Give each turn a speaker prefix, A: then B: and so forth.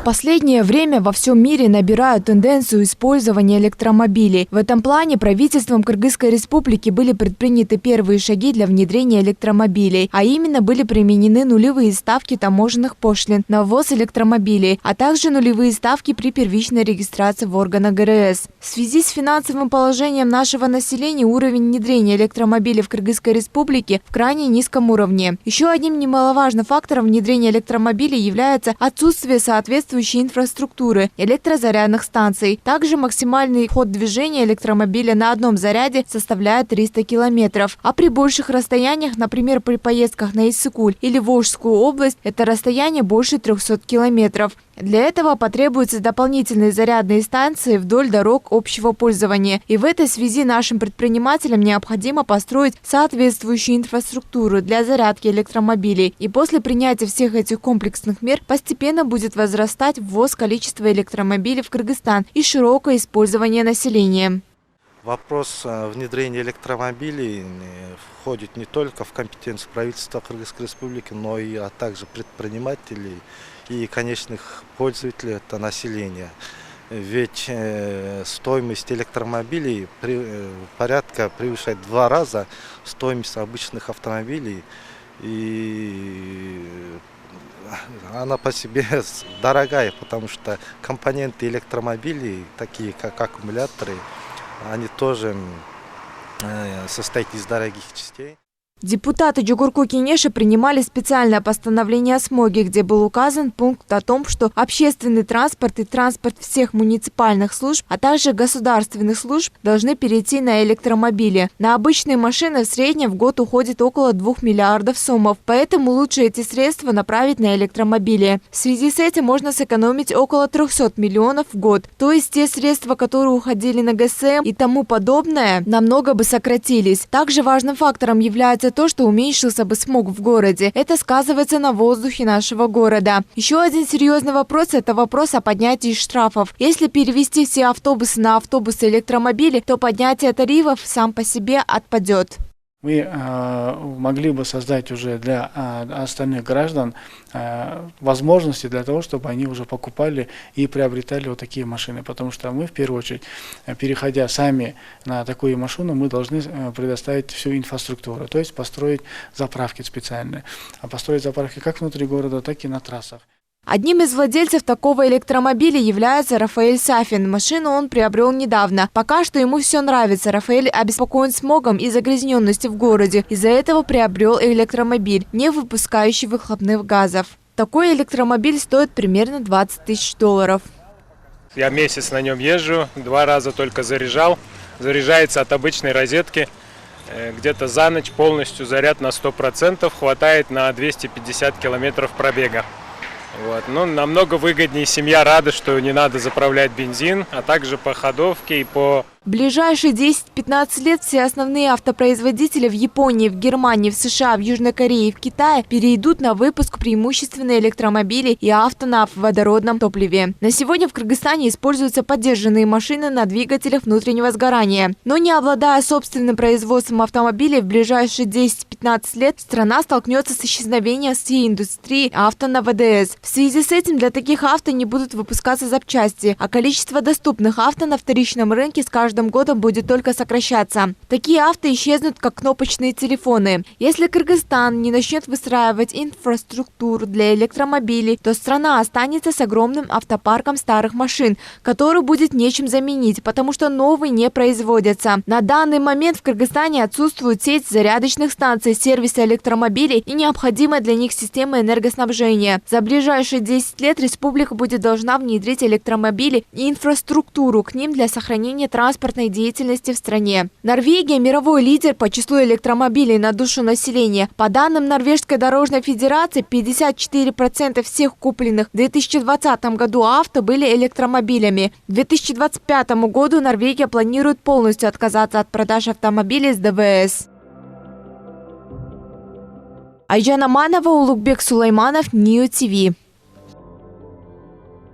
A: последнее время во всем мире набирают тенденцию использования электромобилей. В этом плане правительством Кыргызской республики были предприняты первые шаги для внедрения электромобилей, а именно были применены нулевые ставки таможенных пошлин на ввоз электромобилей, а также нулевые ставки при первичной регистрации в органах ГРС. В связи с финансовым положением нашего населения уровень внедрения электромобилей в Кыргызской республике в крайне низком уровне. Еще одним немаловажным фактором внедрения электромобилей является отсутствие соответствующей инфраструктуры электрозарядных станций. Также максимальный ход движения электромобиля на одном заряде составляет 300 километров. А при больших расстояниях, например, при поездках на Иссык-Куль или Волжскую область, это расстояние больше 300 километров. Для этого потребуются дополнительные зарядные станции вдоль дорог общего пользования. И в этой связи нашим предпринимателям необходимо построить соответствующую инфраструктуру для зарядки электромобилей. И после принятия всех этих комплексных мер постепенно будет возрастать ввоз количества электромобилей в Кыргызстан и широкое использование населения.
B: Вопрос внедрения электромобилей входит не только в компетенцию правительства Кыргызской республики, но и также предпринимателей и конечных пользователей, это населения. Ведь стоимость электромобилей порядка превышает в 2 раза стоимость обычных автомобилей. И она по себе дорогая, потому что компоненты электромобилей, такие как аккумуляторы, они тоже состоят из дорогих частей.
A: Депутаты Джугурку Кенеша принимали специальное постановление о смоге, где был указан пункт о том, что общественный транспорт и транспорт всех муниципальных служб, а также государственных служб должны перейти на электромобили. На обычные машины в среднем в год уходит около 2 миллиардов сомов, поэтому лучше эти средства направить на электромобили. В связи с этим можно сэкономить около 300 миллионов в год. То есть те средства, которые уходили на ГСМ и тому подобное, намного бы сократились. Также важным фактором является то, что уменьшился бы смог в городе. Это сказывается на воздухе нашего города. Еще один серьезный вопрос – это вопрос о поднятии штрафов. Если перевести все автобусы на автобусы электромобили, то поднятие тарифов сам по себе отпадет.
C: Мы могли бы создать уже для остальных граждан возможности для того, чтобы они уже покупали и приобретали вот такие машины. Потому что мы, в первую очередь, переходя сами на такую машину, мы должны предоставить всю инфраструктуру, то есть построить заправки специальные. А построить заправки как внутри города, так и на трассах.
A: Одним из владельцев такого электромобиля является Рафаэль Сафин. Машину он приобрел недавно. Пока что ему все нравится. Рафаэль обеспокоен смогом и загрязненностью в городе. Из-за этого приобрел электромобиль, не выпускающий выхлопных газов. Такой электромобиль стоит примерно $20 000.
D: Я месяц на нем езжу, 2 раза только заряжал. Заряжается от обычной розетки. Где-то за ночь полностью заряд на 100%, хватает на 250 километров пробега. Вот. Ну, намного выгоднее, семья рада, что не надо заправлять бензин, а также по ходовке и по...
A: В ближайшие 10-15 лет все основные автопроизводители в Японии, в Германии, в США, в Южной Корее и в Китае перейдут на выпуск преимущественно электромобилей и авто на водородном топливе. На сегодня в Кыргызстане используются поддержанные машины на двигателях внутреннего сгорания. Но не обладая собственным производством автомобилей, в ближайшие 10-15 лет страна столкнется с исчезновением всей индустрии авто на ВДС. В связи с этим для таких авто не будут выпускаться запчасти, а количество доступных авто на вторичном рынке с каждым годом будет только сокращаться. Такие авто исчезнут, как кнопочные телефоны. Если Кыргызстан не начнет выстраивать инфраструктуру для электромобилей, то страна останется с огромным автопарком старых машин, который будет нечем заменить, потому что новые не производятся. На данный момент в Кыргызстане отсутствует сеть зарядочных станций, сервиса электромобилей и необходимая для них система энергоснабжения. За ближайшие 10 лет республика будет должна внедрить электромобили и инфраструктуру к ним для сохранения транспортной деятельности в стране. Норвегия – мировой лидер по числу электромобилей на душу населения. По данным Норвежской дорожной федерации, 54% всех купленных в 2020 году авто были электромобилями. К 2025 году Норвегия планирует полностью отказаться от продаж автомобилей с ДВС. Айжан Аманова, Улугбек Сулайманов, Нью ТВ.